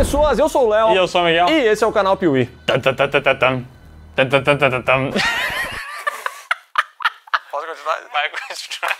pessoas, eu sou o Léo. E eu sou o Miguel. E esse é o canal Piuí. Posso continuar? Vai continuar.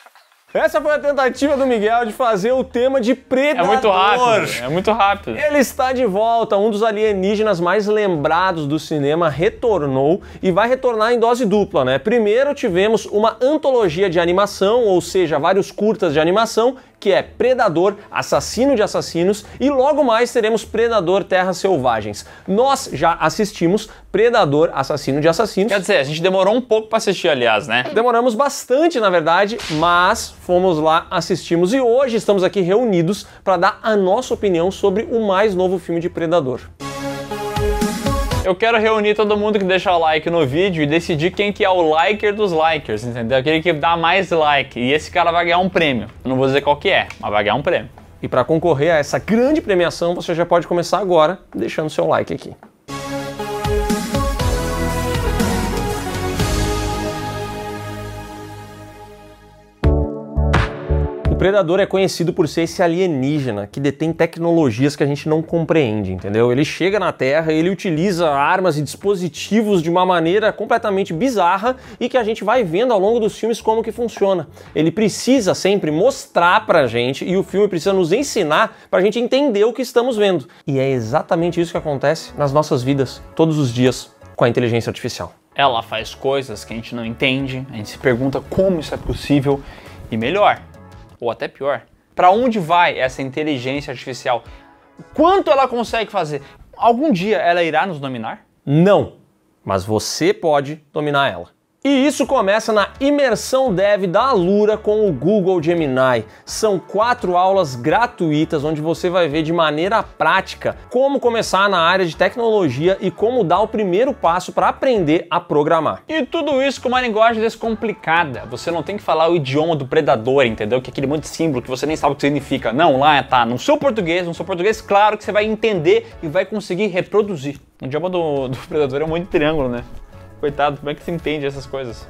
Essa foi a tentativa do Miguel de fazer o tema de Predador. É muito rápido, é muito rápido. Ele está de volta, um dos alienígenas mais lembrados do cinema retornou e vai retornar em dose dupla, né? Primeiro tivemos uma antologia de animação, ou seja, vários curtas de animação, que é Predador, Assassino de Assassinos, e logo mais teremos Predador Terras Selvagens. Nós já assistimos Predador, Assassino de Assassinos. Quer dizer, a gente demorou um pouco pra assistir, aliás, né? Demoramos bastante, na verdade, mas fomos lá, assistimos e hoje estamos aqui reunidos para dar a nossa opinião sobre o mais novo filme de Predador. Eu quero reunir todo mundo que deixa o like no vídeo e decidir quem que é o liker dos likers, entendeu? Aquele que dá mais like. E esse cara vai ganhar um prêmio. Eu não vou dizer qual que é, mas vai ganhar um prêmio. E para concorrer a essa grande premiação, você já pode começar agora deixando seu like aqui. O Predador é conhecido por ser esse alienígena que detém tecnologias que a gente não compreende, entendeu? Ele chega na Terra, ele utiliza armas e dispositivos de uma maneira completamente bizarra e que a gente vai vendo ao longo dos filmes como que funciona. Ele precisa sempre mostrar pra gente e o filme precisa nos ensinar pra gente entender o que estamos vendo. E é exatamente isso que acontece nas nossas vidas, todos os dias, com a inteligência artificial. Ela faz coisas que a gente não entende, a gente se pergunta como isso é possível e melhor, ou até pior, para onde vai essa inteligência artificial? Quanto ela consegue fazer? Algum dia ela irá nos dominar? Não, mas você pode dominar ela. E isso começa na imersão dev da Alura com o Google Gemini. São 4 aulas gratuitas onde você vai ver de maneira prática como começar na área de tecnologia e como dar o primeiro passo para aprender a programar. E tudo isso com uma linguagem descomplicada. Você não tem que falar o idioma do predador, entendeu? Que é aquele monte de símbolo que você nem sabe o que significa. Não, lá tá no seu português, claro que você vai entender e vai conseguir reproduzir. O idioma do predador é um monte de triângulo, né? Coitado, como é que se entende essas coisas?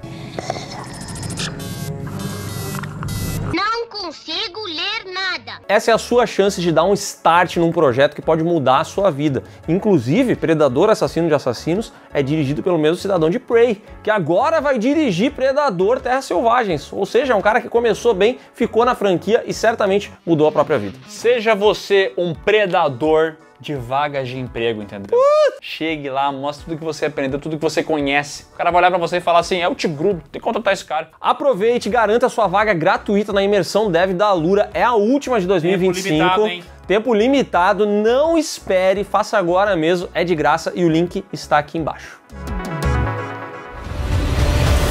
Não consigo ler nada. Essa é a sua chance de dar um start num projeto que pode mudar a sua vida. Inclusive, Predador, Assassino de Assassinos é dirigido pelo mesmo cidadão de Prey, que agora vai dirigir Predador Terras Selvagens. Ou seja, é um cara que começou bem, ficou na franquia e certamente mudou a própria vida. Seja você um predador de vagas de emprego, entendeu? Chegue lá, mostre tudo que você aprendeu, tudo que você conhece. O cara vai olhar pra você e falar assim, eu te grudo, tem que contratar esse cara. Aproveite e garanta sua vaga gratuita na imersão dev da Alura. É a última de 2025. Tempo limitado, hein? Tempo limitado, não espere, faça agora mesmo, é de graça e o link está aqui embaixo.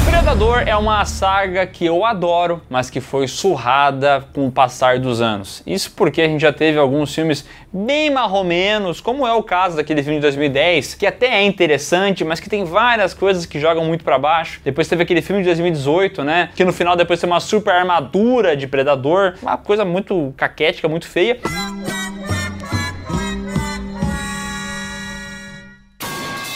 Predador é uma saga que eu adoro, mas que foi surrada com o passar dos anos. Isso porque a gente já teve alguns filmes bem marromenos, como é o caso daquele filme de 2010, que até é interessante, mas que tem várias coisas que jogam muito pra baixo. Depois teve aquele filme de 2018, né, que no final depois tem uma super armadura de Predador, uma coisa muito caquética, muito feia.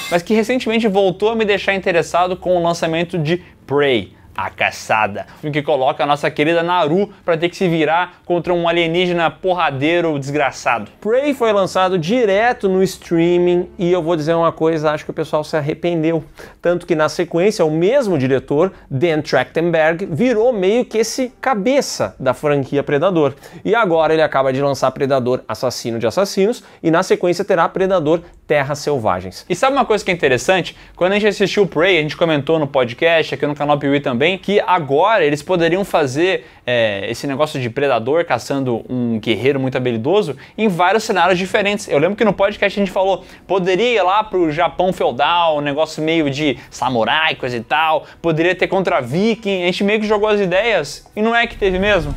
Mas que recentemente voltou a me deixar interessado com o lançamento de Prey, a Caçada, o que coloca a nossa querida Naru para ter que se virar contra um alienígena porradeiro desgraçado. Prey foi lançado direto no streaming e eu vou dizer uma coisa, acho que o pessoal se arrependeu. Tanto que na sequência o mesmo diretor, Dan Trachtenberg, virou meio que esse cabeça da franquia Predador. E agora ele acaba de lançar Predador Assassino de Assassinos e na sequência terá Predador Terras Selvagens. E sabe uma coisa que é interessante? Quando a gente assistiu Prey, a gente comentou no podcast, aqui no canal Piuí também, que agora eles poderiam fazer esse negócio de predador caçando um guerreiro muito habilidoso em vários cenários diferentes. Eu lembro que no podcast a gente falou, poderia ir lá pro Japão feudal, um negócio meio de samurai, coisa e tal, poderia ter contra viking, a gente meio que jogou as ideias e não é que teve mesmo?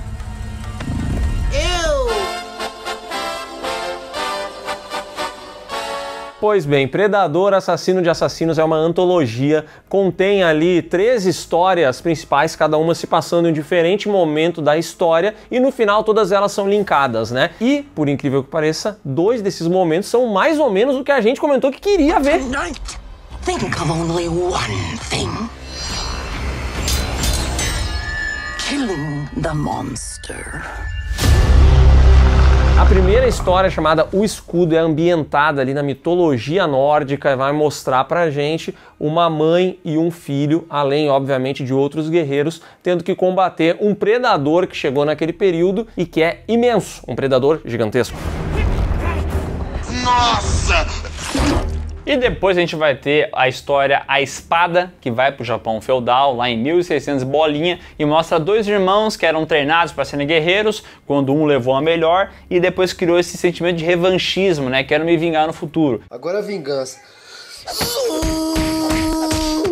Pois bem, Predador, Assassino de Assassinos é uma antologia, contém ali 3 histórias principais, cada uma se passando em um diferente momento da história e no final todas elas são linkadas, né? E, por incrível que pareça, 2 desses momentos são mais ou menos o que a gente comentou que queria ver. Tonight, think of only one thing. Killing the monster. A primeira história chamada O Escudo é ambientada ali na mitologia nórdica e vai mostrar pra gente uma mãe e um filho, além, obviamente, de outros guerreiros, tendo que combater um predador que chegou naquele período e que é imenso, um predador gigantesco. Nossa! E depois a gente vai ter a história A Espada, que vai pro Japão feudal, lá em 1600 bolinha, e mostra dois irmãos que eram treinados para serem guerreiros, quando um levou a melhor, e depois criou esse sentimento de revanchismo, né? Quero me vingar no futuro. Agora a vingança.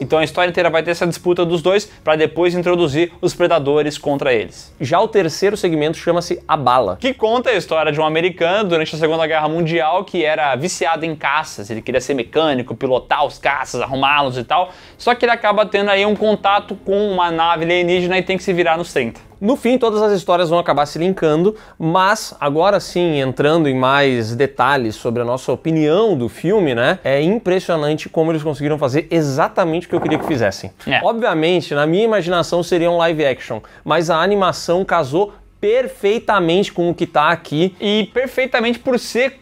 Então a história inteira vai ter essa disputa dos dois para depois introduzir os predadores contra eles. Já o terceiro segmento chama-se A Bala, Que conta a história de um americano durante a Segunda Guerra Mundial que era viciado em caças. Ele queria ser mecânico, pilotar os caças, arrumá-los e tal. Só que ele acaba tendo aí um contato com uma nave alienígena e tem que se virar nos 30. No fim, todas as histórias vão acabar se linkando, mas agora sim, entrando em mais detalhes sobre a nossa opinião do filme, né? É impressionante como eles conseguiram fazer exatamente o que eu queria que fizessem. Obviamente, na minha imaginação seria um live action, mas a animação casou perfeitamente com o que tá aqui. E perfeitamente por ser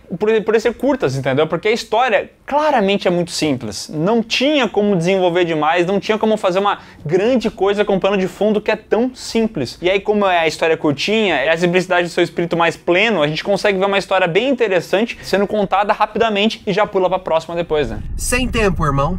curtas, entendeu? Porque a história claramente é muito simples. Não tinha como desenvolver demais, não tinha como fazer uma grande coisa com um plano de fundo que é tão simples. E aí, como é a história curtinha, é a simplicidade do seu espírito mais pleno, a gente consegue ver uma história bem interessante sendo contada rapidamente e já pula pra próxima depois, né? Sem tempo, irmão.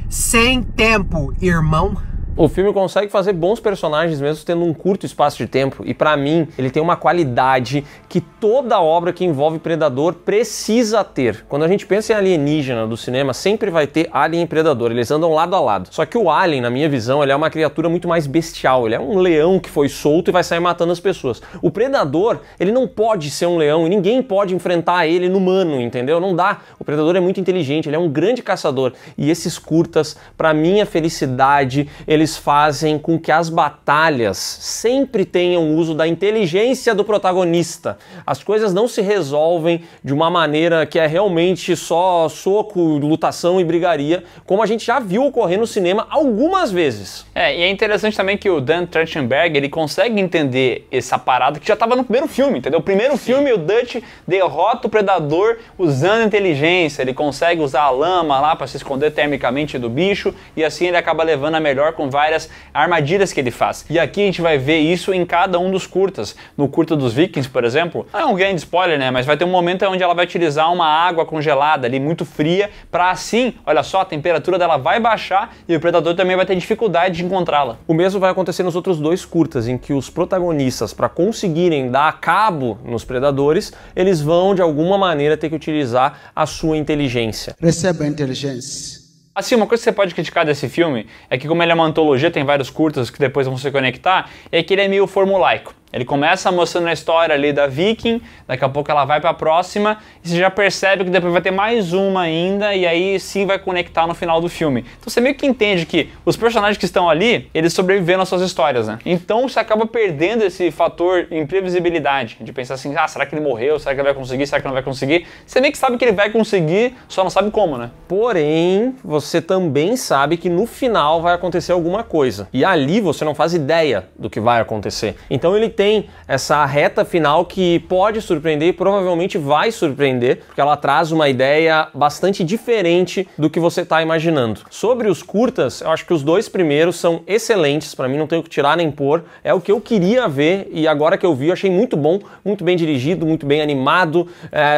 Sem tempo, irmão. O filme consegue fazer bons personagens mesmo tendo um curto espaço de tempo, e pra mim ele tem uma qualidade que toda obra que envolve predador precisa ter. Quando a gente pensa em alienígena do cinema, sempre vai ter alien e predador, eles andam lado a lado. Só que o alien, na minha visão, ele é uma criatura muito mais bestial, ele é um leão que foi solto e vai sair matando as pessoas. O predador, ele não pode ser um leão e ninguém pode enfrentar ele no humano, entendeu? Não dá. O predador é muito inteligente, ele é um grande caçador. E esses curtas, pra minha felicidade, eles fazem com que as batalhas sempre tenham uso da inteligência do protagonista. As coisas não se resolvem de uma maneira que é realmente só soco, lutação e brigaria, como a gente já viu ocorrer no cinema algumas vezes. E é interessante também que o Dan Trachtenberg, ele consegue entender essa parada que já estava no primeiro filme, entendeu? O primeiro filme, o Dutch derrota o predador usando inteligência, ele consegue usar a lama lá para se esconder termicamente do bicho, e assim ele acaba levando a melhor com várias armadilhas que ele faz. E aqui a gente vai ver isso em cada um dos curtas. No curta dos Vikings, por exemplo, não é um grande spoiler, né? Mas vai ter um momento onde ela vai utilizar uma água congelada ali, muito fria, para assim, olha só, a temperatura dela vai baixar e o predador também vai ter dificuldade de encontrá-la. O mesmo vai acontecer nos outros dois curtas, em que os protagonistas, para conseguirem dar cabo nos predadores, eles vão de alguma maneira ter que utilizar a sua inteligência. Receba a inteligência. Assim, uma coisa que você pode criticar desse filme é que, como ele é uma antologia, tem vários curtas que depois vão se conectar, é que ele é meio formulaico. Ele começa mostrando a história ali da Viking, daqui a pouco ela vai pra próxima, e você já percebe que depois vai ter mais uma ainda, e aí sim vai conectar no final do filme. Então você meio que entende que os personagens que estão ali, eles sobreviveram às suas histórias, né? Então você acaba perdendo esse fator imprevisibilidade, de pensar assim, ah, será que ele morreu? Será que ele vai conseguir? Será que não vai conseguir? Você meio que sabe que ele vai conseguir, só não sabe como, né? Porém, você também sabe que no final vai acontecer alguma coisa. E ali você não faz ideia do que vai acontecer. Então ele tem essa reta final que pode surpreender e provavelmente vai surpreender, porque ela traz uma ideia bastante diferente do que você está imaginando. Sobre os curtas, eu acho que os dois primeiros são excelentes, para mim não tenho o que tirar nem pôr, é o que eu queria ver e agora que eu vi eu achei muito bom, muito bem dirigido, muito bem animado,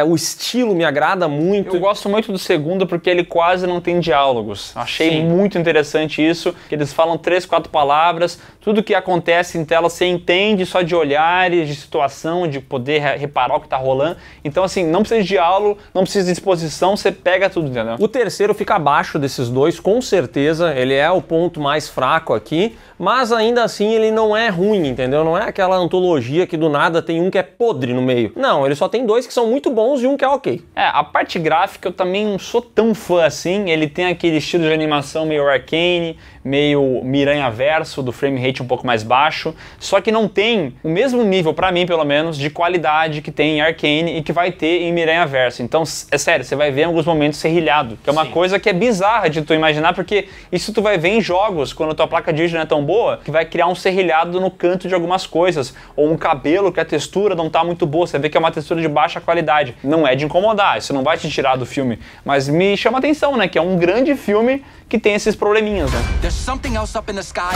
o estilo me agrada muito. Eu gosto muito do segundo porque ele quase não tem diálogos. Achei muito interessante isso, que eles falam 3, 4 palavras, tudo que acontece em tela você entende só de olhares, de situação, de poder reparar o que tá rolando. Então assim, não precisa de diálogo, não precisa de exposição, você pega tudo, entendeu? O terceiro fica abaixo desses dois, com certeza, ele é o ponto mais fraco aqui, mas ainda assim ele não é ruim, entendeu? Não é aquela antologia que do nada tem um que é podre no meio. Não, ele só tem dois que são muito bons e um que é ok. A parte gráfica eu também não sou tão fã assim, ele tem aquele estilo de animação meio Arcane, meio Miranha-verso, do frame rate um pouco mais baixo, só que não tem o mesmo nível, pra mim pelo menos, de qualidade que tem em Arcane e que vai ter em Miranha-verso. Então, é sério, você vai ver em alguns momentos serrilhado, que é uma coisa que é bizarra de tu imaginar, porque isso tu vai ver em jogos, quando a tua placa de vídeo não é tão boa, que vai criar um serrilhado no canto de algumas coisas, ou um cabelo que a textura não tá muito boa, você vê que é uma textura de baixa qualidade. Não é de incomodar, isso não vai te tirar do filme, mas me chama atenção, né, que é um grande filme que tem esses probleminhas, né? There's something else up in the sky,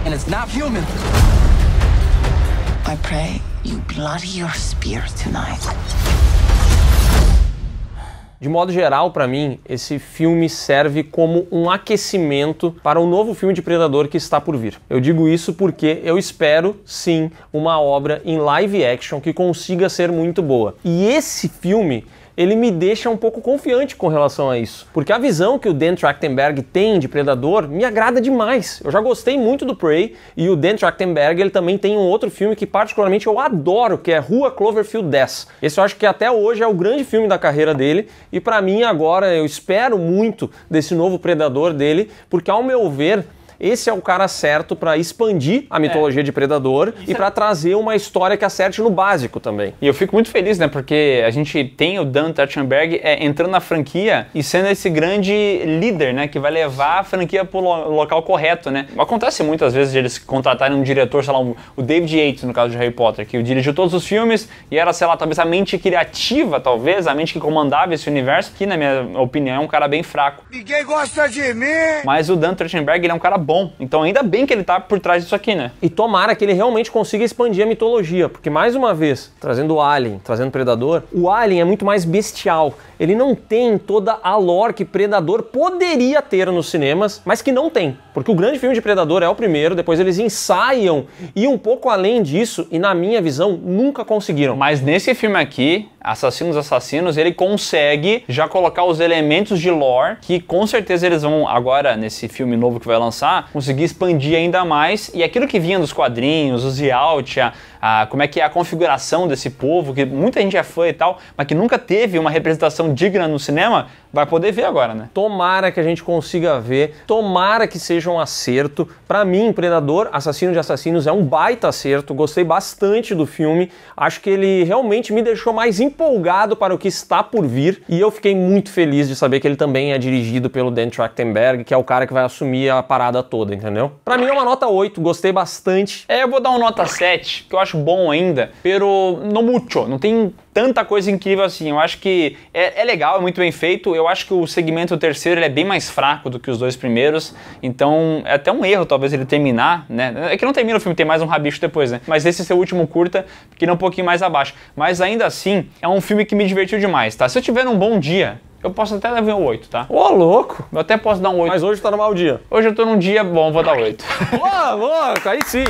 and it's not human. I pray you bloody your spear tonight. De modo geral, para mim, esse filme serve como um aquecimento para o novo filme de Predador que está por vir. Eu digo isso porque eu espero, sim, uma obra em live action que consiga ser muito boa. E esse filme, ele me deixa um pouco confiante com relação a isso. Porque a visão que o Dan Trachtenberg tem de Predador me agrada demais. Eu já gostei muito do Prey, e o Dan Trachtenberg ele também tem um outro filme que particularmente eu adoro, que é Rua Cloverfield 10. Esse eu acho que até hoje é o grande filme da carreira dele, e pra mim agora eu espero muito desse novo Predador dele, porque ao meu ver, esse é o cara certo para expandir a mitologia de Predador e para trazer uma história que acerte no básico também. E eu fico muito feliz, né, porque a gente tem o Dan Trachtenberg entrando na franquia e sendo esse grande líder, né, que vai levar a franquia pro local correto, né. Acontece muitas vezes de eles contratarem um diretor, sei lá, o David Yates, no caso de Harry Potter, que dirigiu todos os filmes e era, sei lá, talvez a mente criativa, talvez, a mente que comandava esse universo, que na minha opinião é um cara bem fraco. Ninguém gosta de mim! Mas o Dan Trachtenberg, ele é um cara bom. Então ainda bem que ele tá por trás disso aqui, né? E tomara que ele realmente consiga expandir a mitologia, porque mais uma vez, trazendo o Alien, trazendo o Predador, o Alien é muito mais bestial. Ele não tem toda a lore que Predador poderia ter nos cinemas, mas que não tem. Porque o grande filme de Predador é o primeiro, depois eles ensaiam e um pouco além disso, e na minha visão, nunca conseguiram. Mas nesse filme aqui, Assassinos, ele consegue já colocar os elementos de lore que com certeza eles vão agora, nesse filme novo que vai lançar, conseguir expandir ainda mais, e aquilo que vinha dos quadrinhos, os Yacht, como é que é a configuração desse povo, que muita gente é fã e tal, mas que nunca teve uma representação digna no cinema, vai poder ver agora, né? Tomara que a gente consiga ver, tomara que seja um acerto. Pra mim, Predador, Assassino de Assassinos é um baita acerto, gostei bastante do filme, acho que ele realmente me deixou mais empolgado para o que está por vir, e eu fiquei muito feliz de saber que ele também é dirigido pelo Dan Trachtenberg, que é o cara que vai assumir a parada toda, entendeu? Pra mim é uma nota 8, gostei bastante. Eu vou dar uma nota 7, que eu acho bom ainda, pero no mucho, não tem tanta coisa incrível assim. Eu acho que é legal, é muito bem feito. Eu acho que o segmento terceiro ele é bem mais fraco do que os dois primeiros, então é até um erro talvez ele terminar, né? É que não termina o filme, tem mais um rabicho depois, né? Mas esse ser o último curta, porque ele é um pouquinho mais abaixo. Mas ainda assim, é um filme que me divertiu demais, tá? Se eu tiver um bom dia, eu posso até levar um 8, tá? Ô, louco! Eu até posso dar um 8. Mas hoje tá no mau dia. Hoje eu tô num dia bom, vou dar 8. Ô, louco! Aí sim!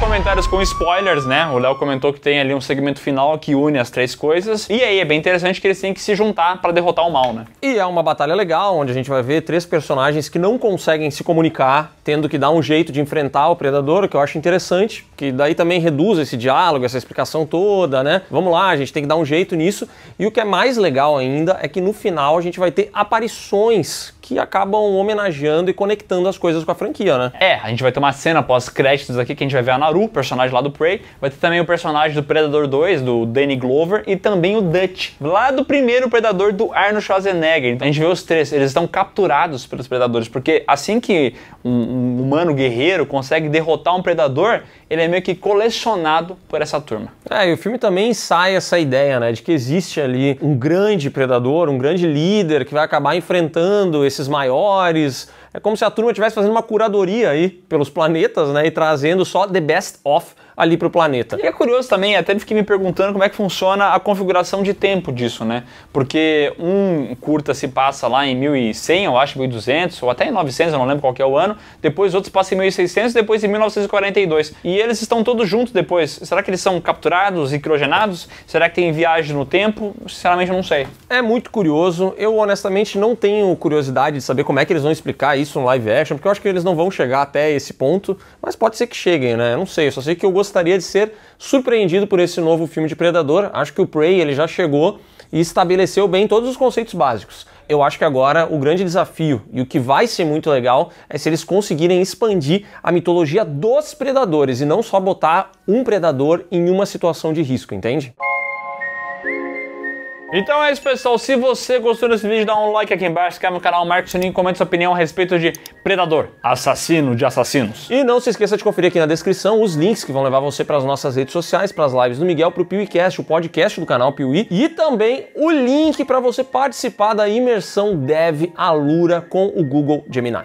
Comentários com spoilers, né? O Léo comentou que tem ali um segmento final que une as três coisas. E aí é bem interessante que eles têm que se juntar para derrotar o mal, né? E é uma batalha legal, onde a gente vai ver 3 personagens que não conseguem se comunicar, tendo que dar um jeito de enfrentar o Predador, que eu acho interessante, que daí também reduz esse diálogo, essa explicação toda, né? Vamos lá, a gente tem que dar um jeito nisso. E o que é mais legal ainda é que no final a gente vai ter aparições que acabam homenageando e conectando as coisas com a franquia, né? A gente vai ter uma cena pós-créditos aqui que a gente vai ver a Naru, personagem lá do Prey, vai ter também o personagem do Predador 2, do Danny Glover, e também o Dutch, lá do primeiro Predador do Arnold Schwarzenegger. Então a gente vê os 3, eles estão capturados pelos Predadores, porque assim que um humano guerreiro consegue derrotar um Predador, ele é meio que colecionado por essa turma. E o filme também ensaia essa ideia, né, de que existe ali um grande Predador, um grande líder que vai acabar enfrentando esses maiores. É como se a turma estivesse fazendo uma curadoria aí pelos planetas, né, e trazendo só the best of ali pro planeta. E é curioso também, até fiquei me perguntando como é que funciona a configuração de tempo disso, né? Porque um curta se passa lá em 1100, eu acho, 1200, ou até em 900, eu não lembro qual que é o ano, depois outros passam em 1600, depois em 1942. E eles estão todos juntos depois. Será que eles são capturados e criogenados? Será que tem viagem no tempo? Sinceramente, eu não sei. É muito curioso. Eu, honestamente, não tenho curiosidade de saber como é que eles vão explicar isso no live action, porque eu acho que eles não vão chegar até esse ponto, mas pode ser que cheguem, né? Eu não sei, eu só sei que eu gostaria gostaria de ser surpreendido por esse novo filme de Predador. Acho que o Prey ele já chegou e estabeleceu bem todos os conceitos básicos. Eu acho que agora o grande desafio e o que vai ser muito legal é se eles conseguirem expandir a mitologia dos predadores e não só botar um predador em uma situação de risco, entende? Então é isso, pessoal. Se você gostou desse vídeo, dá um like aqui embaixo, se inscreve no canal, marca o sininho e comenta sua opinião a respeito de Predador, assassino de assassinos. E não se esqueça de conferir aqui na descrição os links que vão levar você para as nossas redes sociais, para as lives do Miguel, para o PeeWeeCast, o podcast do canal Piuí, e também o link para você participar da imersão Dev Alura com o Google Gemini.